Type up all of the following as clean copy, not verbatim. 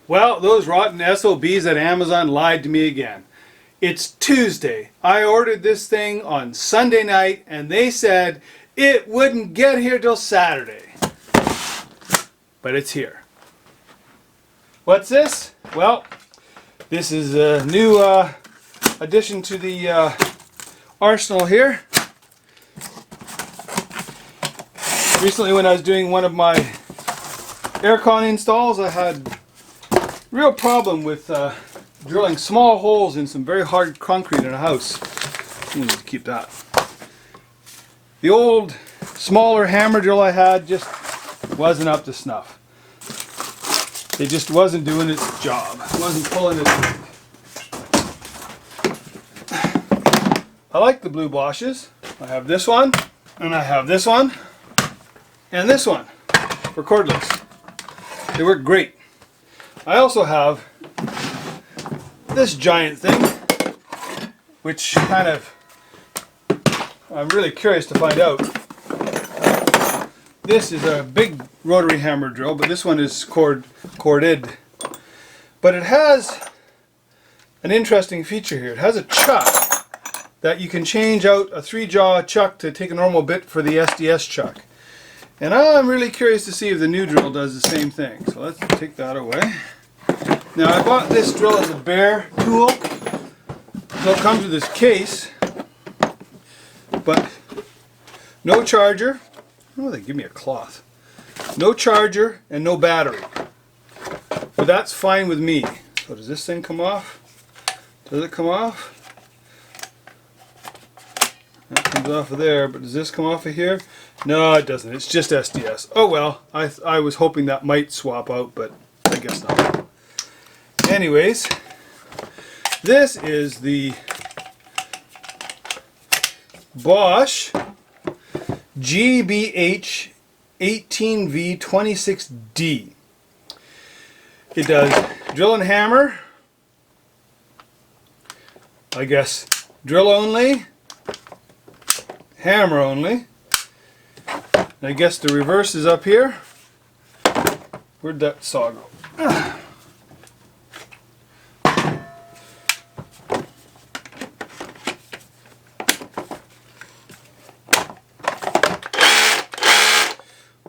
Well, those rotten SOBs at Amazon lied to me again. It's Tuesday. I ordered this thing on Sunday night and they said it wouldn't get here till Saturday. But it's here. What's this? Well, this is a new addition to the arsenal here. Recently when I was doing one of my aircon installs, I had real problem with drilling small holes in some very hard concrete in a house. I need to keep that. The old smaller hammer drill I had just wasn't up to snuff. It just wasn't doing its job. It wasn't pulling its weight. I like the blue Bosches. I have this one, and I have this one, and this one for cordless. They work great. I also have this giant thing, which kind of, I'm really curious to find out. This is a big rotary hammer drill, but this one is corded. But it has an interesting feature here. It has a chuck that you can change out a 3-jaw chuck to take a normal bit for the SDS chuck. And I'm really curious to see if the new drill does the same thing. So let's take that away. Now I bought this drill as a bare tool. So it comes with this case. But no charger. Oh, they give me a cloth. No charger and no battery. But that's fine with me. So does this thing come off? Does it come off? That comes off of there, but does this come off of here? No, it doesn't. It's just SDS. Oh well, I was hoping that might swap out, but I guess not. Anyways, this is the Bosch GBH 18V26D. It does drill and hammer, I guess drill only, hammer only. I guess the reverse is up here. Where'd that saw go?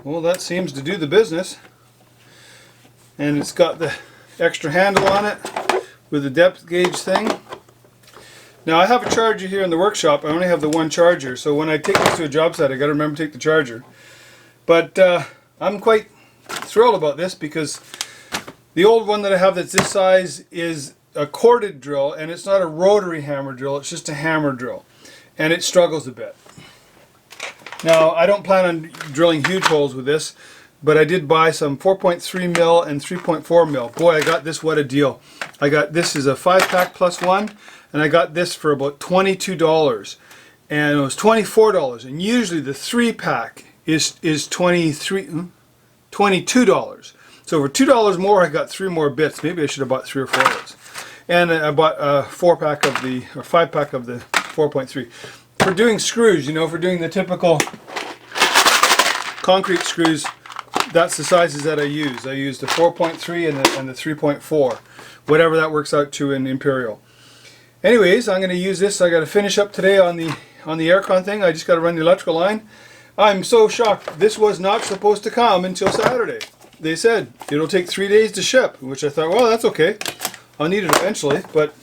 Well, that seems to do the business. And it's got the extra handle on it with the depth gauge thing. Now I have a charger here in the workshop. I only have the one charger, so when I take this to a job site I got to remember to take the charger. But I'm quite thrilled about this because the old one that I have that's this size is a corded drill, and it's not a rotary hammer drill, it's just a hammer drill. And it struggles a bit. Now I don't plan on drilling huge holes with this, but I did buy some 4.3 mil and 3.4 mil. Boy, I got this, what a deal. I got this is a 5-pack plus one, and I got this for about $22. And it was $24, and usually the 3-pack is $22. So for $2 more I got 3 more bits. Maybe I should have bought 3 or 4 of those. And I bought a 4-pack of the, or 5-pack of the 4.3. For doing screws, you know, for doing the typical concrete screws, that's the sizes that I use. I use the 4.3 and the 3.4, whatever that works out to in Imperial. Anyways, I'm going to use this. I got to finish up today on the aircon thing. I just got to run the electrical line. I'm so shocked. This was not supposed to come until Saturday. They said it'll take 3 days to ship, which I thought, well, that's okay. I'll need it eventually, but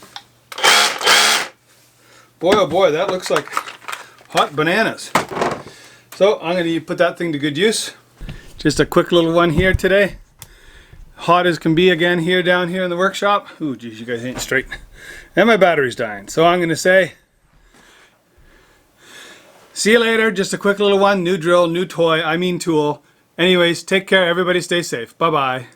boy, oh boy, that looks like hot bananas. So I'm going to put that thing to good use. Just a quick little one here today. Hot as can be again here down here in the workshop. Ooh, geez, you guys ain't straight. And my battery's dying. So I'm going to say, see you later. Just a quick little one. New drill, new toy, I mean tool. Anyways, take care. Everybody stay safe. Bye-bye.